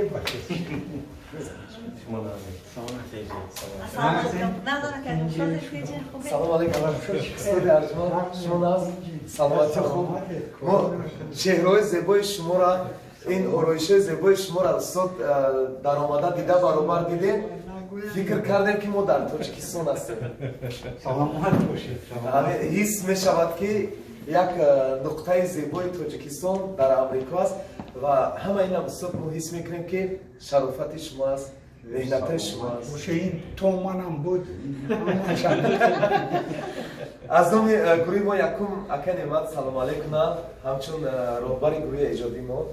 باشه. شما سلام علیکم. شما سلامتی خوب. ما چهره زیبای شما را این آرایش زیبای شما را استاد در آمده دیده برابر دیدیم. فکر کردیم که ما در تاجیکستان هستیم. سلامت باشید. حس می شود که یک نقطه زیبای تاجیکستان در امریکا است و همه این هم استاد ما حس میکنیم که شرافت شما است. مهنت شما است. باشه این تو منم بود. از نام گروه ما یکم اکا نعمت سلام علیکم همچون راهبر گروه ایجادی ما.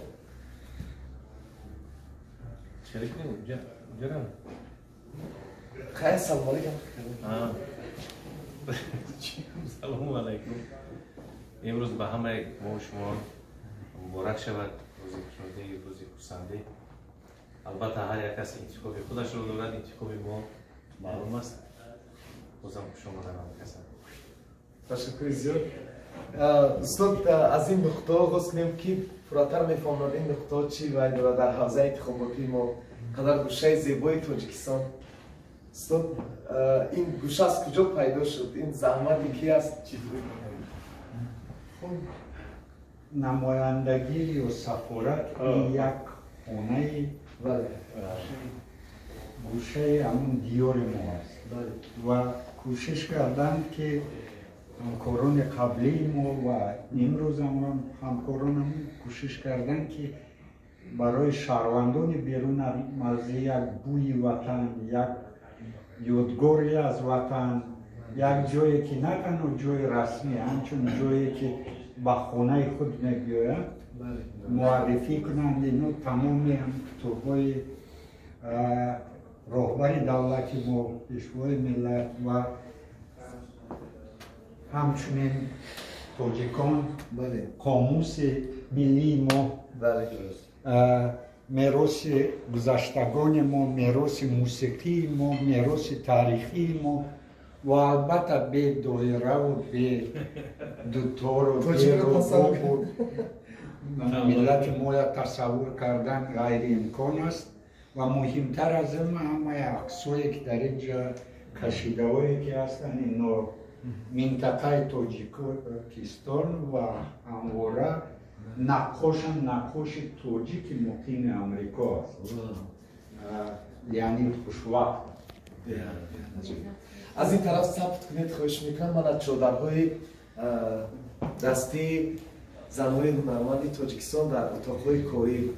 شریک نیم جرم. خیلی سلام علیکم. سلام علیکم. امروز به همه ما و شما مبارک شود روز خوشنودی روز خرسندی. البته هر یک کس انتخاب خودش رو دارد، انتخاب ما معلوم است. بازم شما در کسان. تشکر زیاد. استاد از این نقطه آغاز کنیم که فراتر میفهمند این نقطه چی وای دارد در حوزه انتخاباتی ما قدر گوشه زیبای تاجیکستان. استاد این گوشه از کجا پیدا شد؟ این زحمتی کی است؟ چطوری؟ خب نمایندگی و سفارت این یک خانه گوشه همون دیار ما است و کوشش کردن که همکاران قبلی ما و امروز هم همکاران هم کوشش کردن که برای شهروندان بیرون از یک بوی وطن، یک یادگاری از وطن، یک جایی که نه تنها جای رسمی همچون جایی که به خانه خود میگوید معرفی کنند. اینو تمامی کتاب‌های راهبر دولت ما، پیشوای ملت و همچنین تاجیکان قاموس ملی ما، میراث گذشتگان ما، میراث موسیقی ما، میراث تاریخی ما و البته به دایره و به دوتار و به روبو ملت ما را تصور کردن غیر امکان است و مهمتر از همه عکسایی که در اینجا کشیده هایی که هستن اینا منطقه تاجیکستان و همواره نقاش تاجیک مقیم امریکا است. یعنی خوشوقت. از این طرف ثبت کنید خواهش میکنم. من از چادرهای دستی زنهای هنرمند تاجیکستان در اتاقهای کاری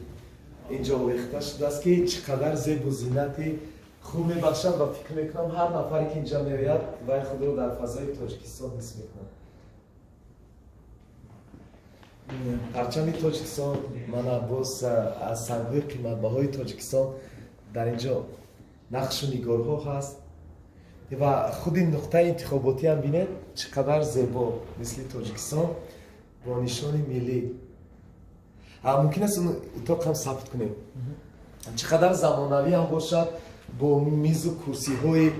اینجا آویخته شده است که چقدر زیب و زینتی خوب میبخشد و فکر میکنم هر نفری که اینجا میآید وی خود رو در فضای تاجیکستان حس میکنم. پرچم تاجیکستان من باز از سنگ‌های قیمت‌بهای تاجیکستان در اینجا نقش و نگارها هست و خود این نقطه انتخاباتی هم بینید چقدر زیبا مثل تاجیکستان با نشان ملی. ممکن است اتاق هم ثبت کنیم چقدر زمانوی هم باشد با میز و کرسی های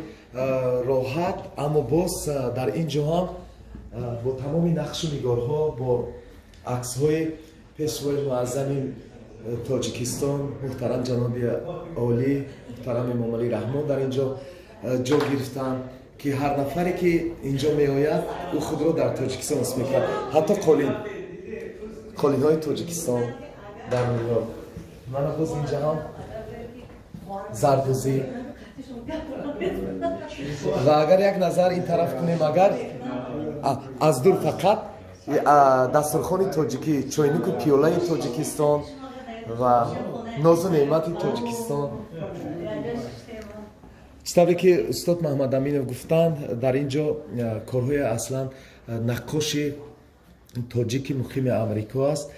راحت، اما باز در اینجا هم با تمام نقش و نگارها با عکس های پیشوای معظم تاجیکستان محترم جناب عالی محترم امام علی رحمان در اینجا جا گرفتن که هر نفری که اینجا می آید او خود را در تاجیکستان حس می‌کند. حتی قالین های تاجیکستان در میاد. من باز اینجا هم زردوزی و اگر یک نظر این طرف کنیم اگر از دور فقط دسترخوان تاجیکی، چاینک و پیاله تاجیکستان و ناز و نعمت تاجیکستان. چطوری که استاد محمد امینov گفتند در اینجا کارهای اصلا نقاش تاجیک مقیم امریکا است.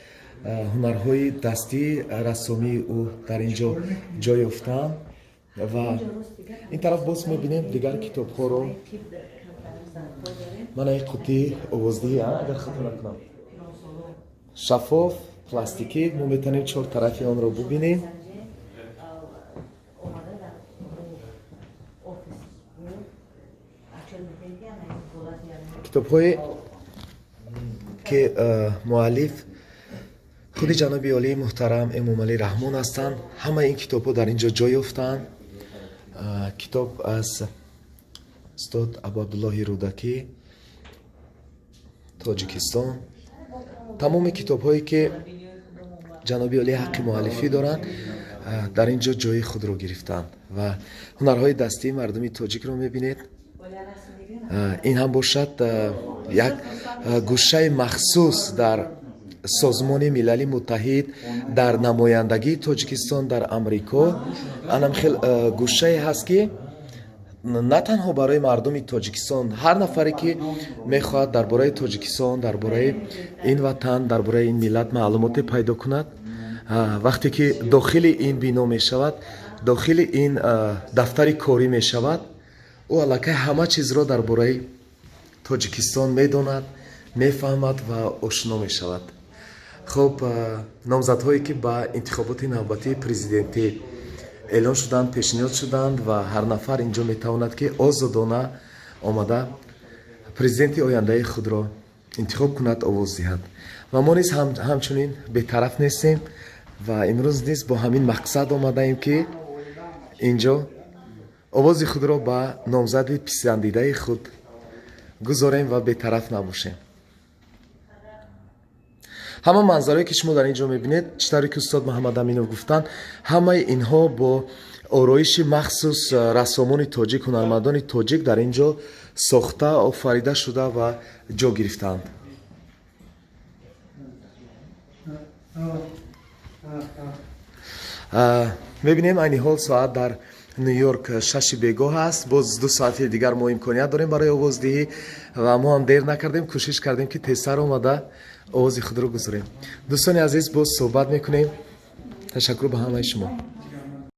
هنرهای دستی رسامی او در اینجا جای یافتند و این طرف باز می‌بینیم دیگر کتاب‌ها رو. من این قوطی آوازدهی اگر خطا نکنم شفاف پلاستیکی ما میتونیم چهار طرفی آن رو ببینیم. کتاب‌های که مؤلف худи ҷаноби олии муҳтарам эмомалӣ раҳмон ҳастанд. Ҳамаи ин китобҳо дар ин ҷо ҷой ёфтаанд. Китоб аз устод Абу Абдуллоҳи Рудакӣ, Тоҷикистон. тамоми китобҳое ки ҷаноби олӣ ҳаққи муаллифӣ доранд дар ин ҷо ҷои худро гирифтанд ва ҳунарҳои дастии мардуми тоҷикро мебинед. ин ҳам бошад як гӯшаи махсус дар созмони милали муттаҳид дар намояндагии тоҷикистон дар амрико. анам хел гӯшае ҳаст ки на танҳо барои мардуми тоҷикистон, ҳар нафаре ки мехоҳад дар бораи тоҷикистон, дар бораи ин ватан, дар бораи ин миллат маълумоте пайдо кунад, вақте ки дохили ин бино мешавад, дохили ин дафтари корӣ мешавад, ӯ аллакай ҳама чизро дар бораи тоҷикистон медонад, мефаҳмад ва ошно мешавад. хуб, номзадҳое ки ба интихоботи навбатии президентӣ эълон шуданд, пешниҳод шуданд ва ҳар нафар инҷо метавонад ки озодона омада президенти ояндаи худро интихоб кунад, овоз диҳад. ва мо низ ҳамчунин бетараф нестем ва имрӯз низ бо ҳамин мақсад омадаем ки инҷо овози худро ба номзади писандидаи худ гузорем ва бетараф набошем. ҳама манзарае ки шумо дар ин ҷо мебинед, чӣ тавре ки устод Муҳаммад Аминов гуфтанд, ҳамаи инҳо бо ороиши махсус рассомони тоҷик, ҳунармандони тоҷик дар ин ҷо сохта, офарида шуда ва ҷо гирифтаанд. мебинем айни ҳол соат дар Нью-Йорк 6 бегоҳ аст. боз 2 соати дигар мо имконият дорем барои овоздиҳӣ ва мо ҳам дер накардем, кӯшиш кардем ки тезтар омада овози худро гузорем. дӯстони азиз, боз суҳбат мекунем. ташаккур ба ҳамаи шумо.